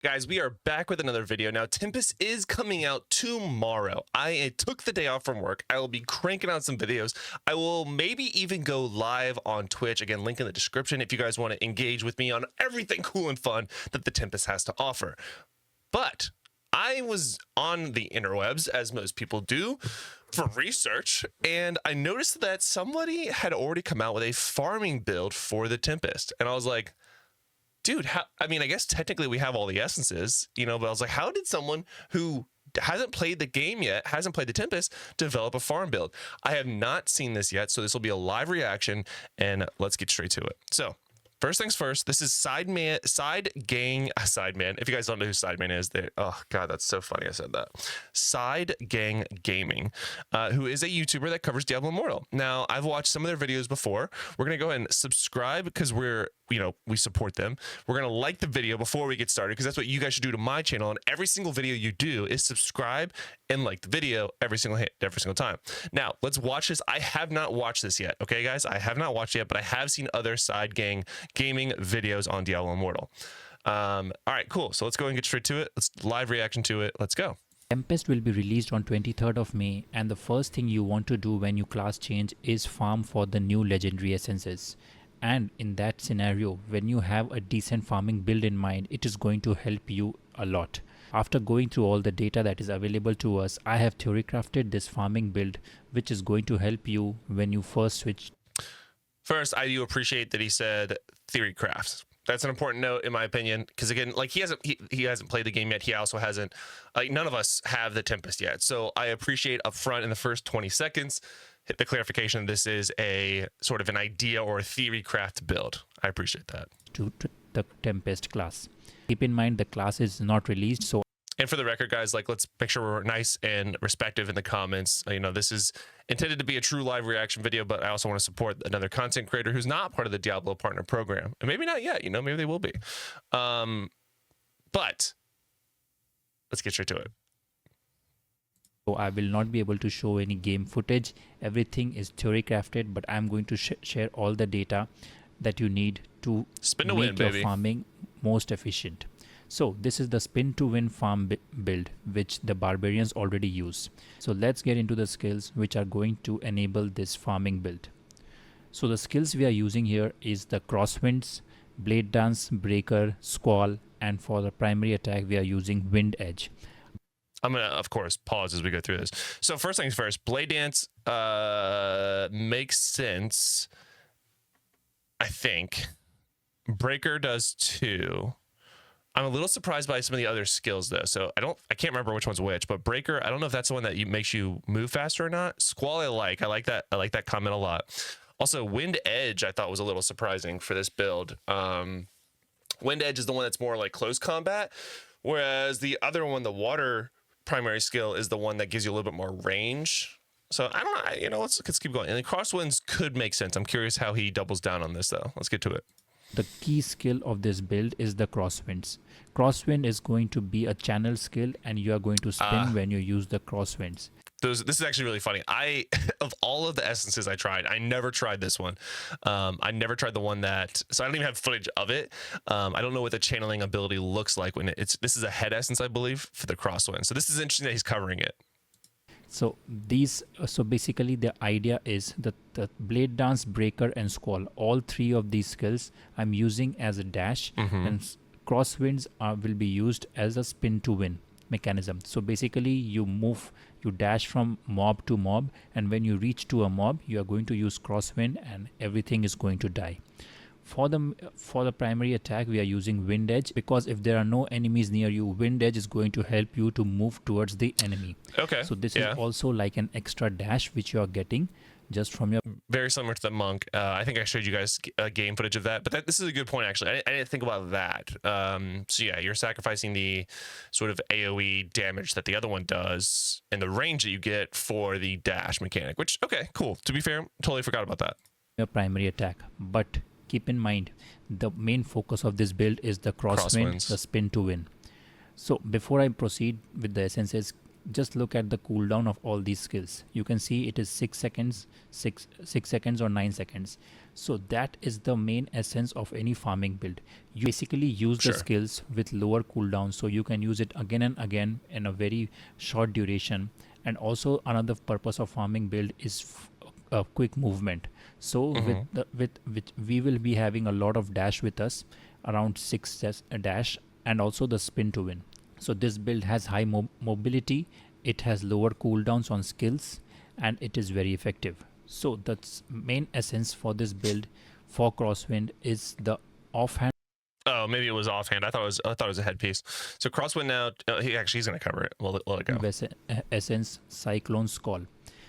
Guys, we are back with another video. Now, Tempest is coming out tomorrow. I took the day off from work. I will be cranking out some videos. I will maybe even go live on Twitch. Again, link in the description if you guys want to engage with me on everything cool and fun that the Tempest has to offer. But I was on the interwebs, as most people do, for research, and I noticed that somebody had already come out with a farming build for the Tempest. And I was like, dude, I mean, I guess technically we have all the essences, but I was like, how did someone who hasn't played the game yet, hasn't played the Tempest, develop a farm build? I have not seen this yet, so this will be a live reaction, and let's get straight to it. So, first things first, this is Sideman. If you guys don't know who Sideman is, oh god, that's so funny I said that. Side Gang Gaming, who is a YouTuber that covers Diablo Immortal. Now, I've watched some of their videos before. We're gonna go ahead and subscribe because we support them. We're gonna like the video before we get started because that's what you guys should do to my channel. And every single video you do is subscribe and like the video every single time. Now, let's watch this. I have not watched this yet. Okay, guys, I have not watched it yet, but I have seen other Side Gang Gaming videos on Diablo Immortal. All right, cool. So let's go and get straight to it. Let's live reaction to it. Let's go. Tempest will be released on 23rd of May, and the first thing you want to do when you class change is farm for the new legendary essences. And in that scenario, when you have a decent farming build in mind, it is going to help you a lot. After going through all the data that is available to us, I have theory crafted this farming build, which is going to help you when you first switch. First, I do appreciate that he said theory crafts. That's an important note in my opinion, because again, like he hasn't played the game yet. He also hasn't, none of us have the Tempest yet. So I appreciate upfront in the first 20 seconds, hit the clarification. This is a sort of an idea or a theory craft build. I appreciate that. To the Tempest class. Keep in mind the class is not released, so. And for the record, guys, like, let's make sure we're nice and respectful in the comments. This is intended to be a true live reaction video, but I also want to support another content creator who's not part of the Diablo partner program. And maybe not yet, maybe they will be. But let's get straight to it. So I will not be able to show any game footage. Everything is theory crafted, but I'm going to share all the data that you need to make your farming most efficient. So this is the spin to win farm build, which the barbarians already use. So let's get into the skills which are going to enable this farming build. So the skills we are using here is the crosswinds, blade dance, breaker, squall, and for the primary attack we are using wind edge. I'm gonna, of course, pause as we go through this. So first things first, blade dance makes sense, I think. Breaker does too. I'm a little surprised by some of the other skills though. So I can't remember which one's which, but breaker, I don't know if that's the one that makes you move faster or not. Squall, I like that comment a lot. Also, wind edge I thought was a little surprising for this build. Wind edge is the one that's more like close combat, whereas the other one, the water primary skill, is the one that gives you a little bit more range. So I don't know, let's keep going. And the crosswinds could make sense. I'm curious how he doubles down on this though. Let's get to it. The key skill of this build is the crosswinds. Crosswind is going to be a channel skill, and you are going to spin when you use the crosswinds. This is actually really funny. Of all of the essences I tried, I never tried this one. I never tried the one so I don't even have footage of it. I don't know what the channeling ability looks like when this is a head essence, I believe, for the crosswind. So this is interesting that he's covering it. So basically the idea is that the blade dance, breaker, and squall, all three of these skills I'm using as a dash, and crosswinds will be used as a spin to win mechanism. So basically you dash from mob to mob, and when you reach to a mob, you are going to use crosswind and everything is going to die. For the primary attack, we are using wind edge, because if there are no enemies near you, wind edge is going to help you to move towards the enemy. Okay. So this is also like an extra dash which you are getting just from your. Very similar to the monk. I think I showed you guys game footage of that, but this is a good point actually. I didn't think about that. So yeah, you're sacrificing the sort of AOE damage that the other one does and the range that you get for the dash mechanic. Which, okay, cool. To be fair, totally forgot about that. Your primary attack, but keep in mind the main focus of this build is the crosswind, the spin to win. So before I proceed with the essences, just look at the cooldown of all these skills. You can see it is 6 seconds, 6 seconds or 9 seconds. So that is the main essence of any farming build. You basically use the skills with lower cooldown, so you can use it again and again in a very short duration. And also another purpose of farming build is a quick movement. So with we will be having a lot of dash with us, around 6 dash, and also the spin to win. So this build has high mobility, it has lower cooldowns on skills, and it is very effective. So the main essence for this build for Crosswind is the offhand. Oh, maybe it was offhand. I thought it was a headpiece. So Crosswind now. He's going to cover it. We'll let it go. Essence Cyclone's Call.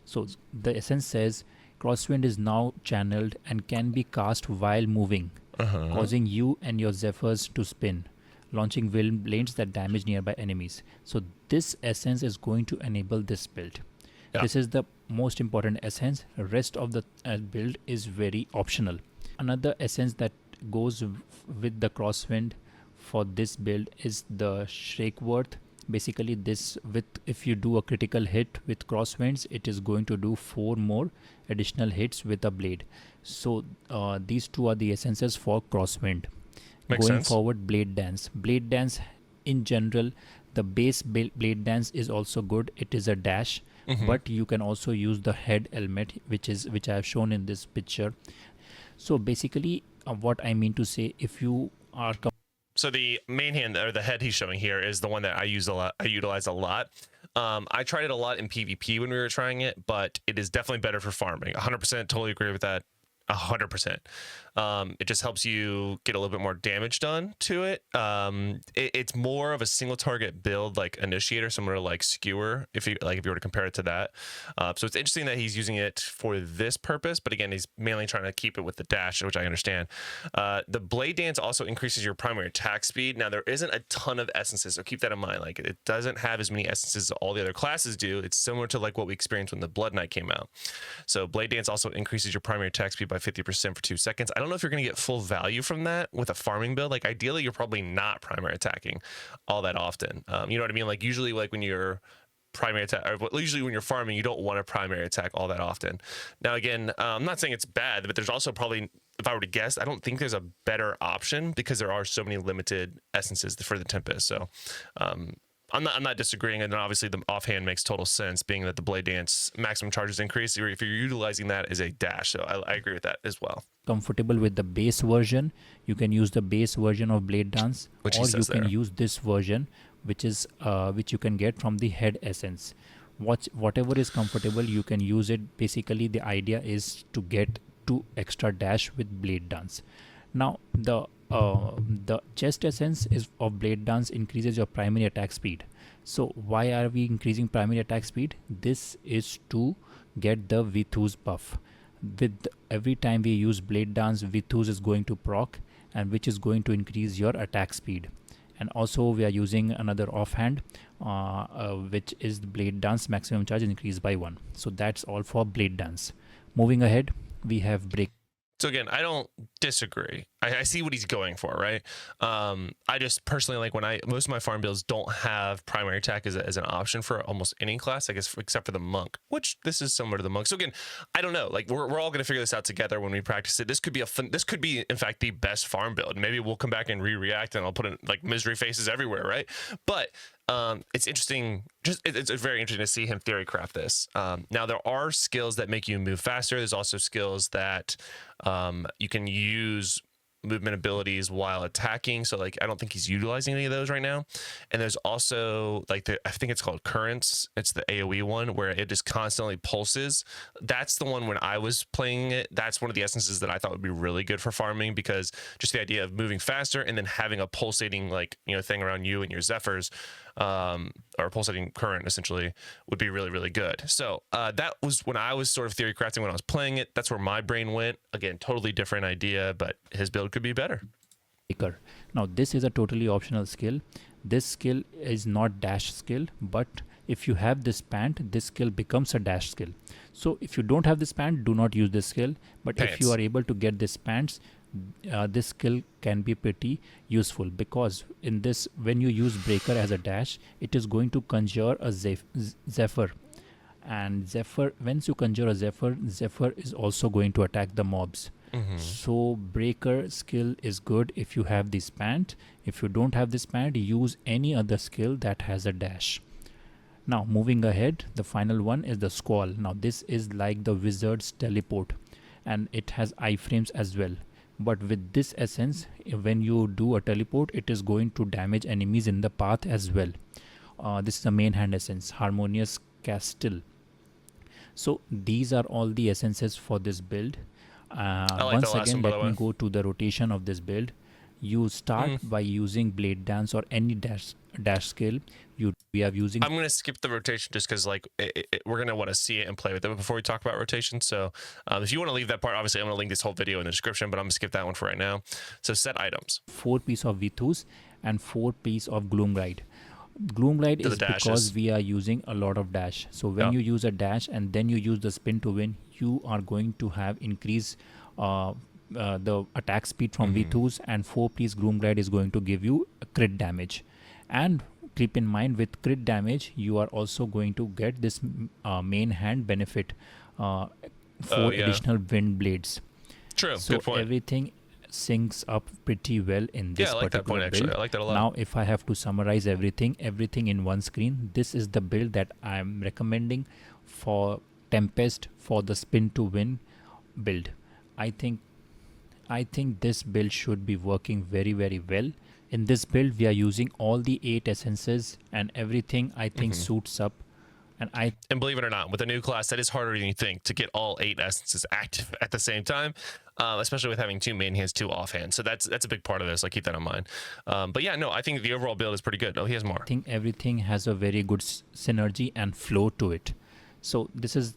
So the essence says Crosswind is now channeled and can be cast while moving, causing you and your Zephyrs to spin, launching wind blades that damage nearby enemies. So this essence is going to enable this build. Yeah. This is the most important essence. The rest of the build is very optional. Another essence that goes with the Crosswind for this build is the Shrakeworth. Basically this, with if you do a critical hit with Crosswinds, it is going to do 4 more additional hits with a blade. So these two are the essences for Crosswind. Makes Going sense. forward, Blade Dance. Blade Dance in general, the base Blade Dance is also good. It is a dash, but you can also use the head helmet, which I have shown in this picture. So basically what I mean to say, if you are so the main hand, or the head he's showing here, is the one that I utilize a lot. I tried it a lot in PvP when we were trying it, but it is definitely better for farming. 100% totally agree with that. 100%. It just helps you get a little bit more damage done to it. It's more of a single target build, like Initiator, similar to like Skewer, if you were to compare it to that. So it's interesting that he's using it for this purpose, but again, he's mainly trying to keep it with the dash, which I understand. The Blade Dance also increases your primary attack speed. Now there isn't a ton of essences, so keep that in mind. Like, it doesn't have as many essences as all the other classes do. It's similar to like what we experienced when the Blood Knight came out. So Blade Dance also increases your primary attack speed by 50% for 2 seconds. I don't know if you're going to get full value from that with a farming build. Like, ideally, you're probably not primary attacking all that often. You know what I mean? Like, usually, like when you're primary attack, or usually when you're farming, you don't want to primary attack all that often. Now, again, I'm not saying it's bad, but there's also probably, if I were to guess, I don't think there's a better option because there are so many limited essences for the Tempest. So, I'm not disagreeing, and then obviously the offhand makes total sense, being that the Blade Dance maximum charges increase if you're utilizing that as a dash. So I agree with that as well. Comfortable with the base version, you can use the base version of Blade Dance, which or you can use this version, which you can get from the head essence. Whatever is comfortable, you can use it. Basically, the idea is to get 2 extra dash with Blade Dance. Now the chest essence of Blade Dance increases your primary attack speed. So why are we increasing primary attack speed? This is to get the Vithus buff. With every time we use Blade Dance, Vithus is going to proc, and which is going to increase your attack speed. And also we are using another offhand, which is the Blade Dance maximum charge increased by 1. So that's all for Blade Dance. Moving ahead, we have Break. So again, I don't disagree. I see what he's going for, right? I just personally, like, when most of my farm builds don't have primary attack as an option for almost any class, I guess, except for the monk, which this is similar to the monk. So again, I don't know. Like, we're all going to figure this out together when we practice it. This could be in fact the best farm build. Maybe we'll come back and react, and I'll put in like misery faces everywhere, right? But it's interesting. It's very interesting to see him theory craft this. Now there are skills that make you move faster. There's also skills that you can use movement abilities while attacking. So like, I don't think he's utilizing any of those right now. And there's also like I think it's called Currents. It's the AoE one where it just constantly pulses. That's the one when I was playing it. That's one of the essences that I thought would be really good for farming, because just the idea of moving faster and then having a pulsating thing around you and your Zephyrs, or pulsating current essentially, would be really, really good. So that was when I was sort of theory crafting when I was playing it. That's where my brain went. Again, totally different idea, but his build could be better. Now this is a totally optional skill. This skill is not dash skill, but if you have this pant, this skill becomes a dash skill. So if you don't have this pant, do not use this skill. But if you are able to get this pants, this skill can be pretty useful, because in this, when you use breaker as a dash, it is going to conjure a zephyr, and zephyr, once you conjure a zephyr is also going to attack the mobs. So breaker skill is good if you have this pant. If you don't have this pant, use any other skill that has a dash. Now moving ahead, the final one is the squall. Now this is like the wizard's teleport, and it has iframes as well. But with this essence, when you do a teleport, it is going to damage enemies in the path as well. This is the main hand essence, Harmonious Castle. So these are all the essences for this build. Once again, let me go to the rotation of this build. You start by using Blade Dance or any dash skill. We are using. I'm gonna skip the rotation just because like we're gonna want to see it and play with it before we talk about rotation. So if you want to leave that part, obviously I'm gonna link this whole video in the description, but I'm gonna skip that one for right now. So set items. 4 piece of Vithus and 4 piece of Gloomglide. Gloomglide is because we are using a lot of dash. So when you use a dash and then you use the spin to win, you are going to have increase the attack speed from Vithus, and 4 piece Gloomglide is going to give you crit damage. And keep in mind, with crit damage, you are also going to get this main hand benefit, 4 additional wind blades. True. So good point. Everything syncs up pretty well in this I like that point, build. actually. I like that a lot. Now, if I have to summarize everything in one screen, this is the build that I'm recommending for Tempest, for the spin to win build. I think this build should be working very, very well. In this build, we are using all the 8 essences, and everything I think suits up. And believe it or not, with a new class, that is harder than you think to get all 8 essences active at the same time, especially with having 2 main hands, 2 off hands. So that's a big part of this. Like, keep that in mind. But yeah, no, I think the overall build is pretty good. Oh, he has more. I think everything has a very good synergy and flow to it. So this is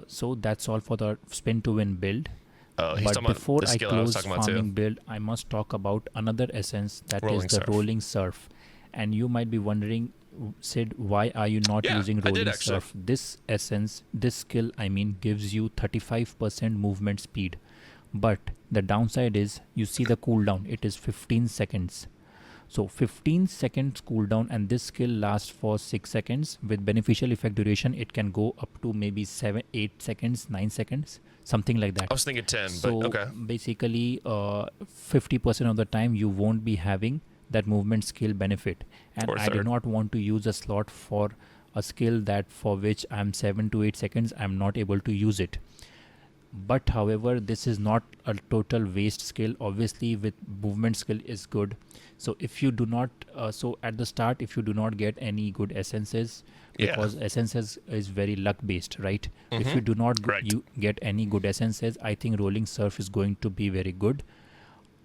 so that's all for the spin to win build. But before I close farming build, I must talk about another essence, that is the Rolling Surf. And you might be wondering, Sid, why are you not using Rolling Surf? This essence, this skill, I mean, gives you 35% movement speed. But the downside is, you see the cooldown, it is 15 seconds. So 15 seconds cooldown, and this skill lasts for 6 seconds. With beneficial effect duration, it can go up to maybe 7, 8 seconds, 9 seconds, something like that. I was thinking 10, so but okay. Basically, 50% of the time you won't be having that movement skill benefit. And I do not want to use a slot for a skill that for which I'm 7 to 8 seconds, I'm not able to use it. But however, this is not a total waste skill. Obviously, with movement skill is good. So if you do not, so at the start, if you do not get any good essences, because essences is very luck based, right? If you do not you get any good essences, I think Rolling Surf is going to be very good.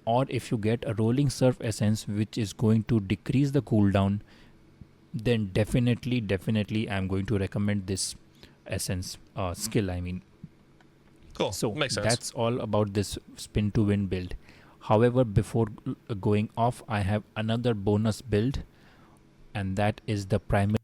Or if you get a Rolling Surf essence which is going to decrease the cooldown, then definitely I'm going to recommend this essence skill, I mean. Cool. So makes sense. That's all about this spin to win build. However, before going off, I have another bonus build, and that is the primary.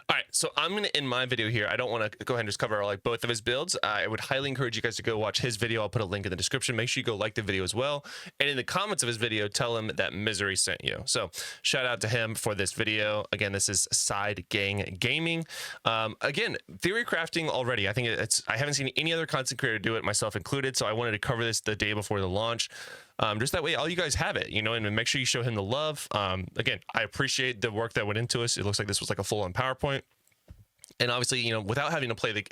All right, so I'm going to end my video here. I don't want to go ahead and just cover like both of his builds. I would highly encourage you guys to go watch his video. I'll put a link in the description. Make sure you go like the video as well. And in the comments of his video, tell him that Misery sent you. So shout out to him for this video. Again, this is Side Gang Gaming. Again, theory crafting already. I think I haven't seen any other content creator do it, myself included. So I wanted to cover this the day before the launch. Just that way, all you guys have it, you know, and make sure you show him the love. Again, I appreciate the work that went into us. It looks like this was like a full-on PowerPoint. And obviously, you know, without having to play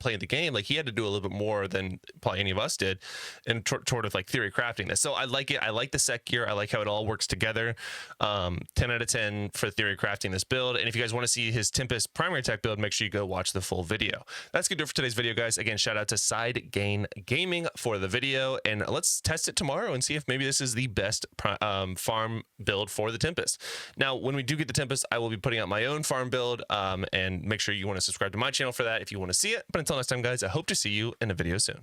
played the game, like he had to do a little bit more than probably any of us did, and toward of like theory crafting this. So I like it. I like the set gear. I like how it all works together. 10 out of 10 for theory crafting this build. And if you guys want to see his Tempest primary attack build, make sure you go watch the full video. That's gonna do it for today's video, guys. Again, shout out to Side Gang Gaming for the video, and let's test it tomorrow and see if maybe this is the best farm build for the Tempest. Now, when we do get the Tempest, I will be putting out my own farm build, and make sure you want to subscribe to my channel for that if you want to see it. But until next time, guys, I hope to see you in a video soon.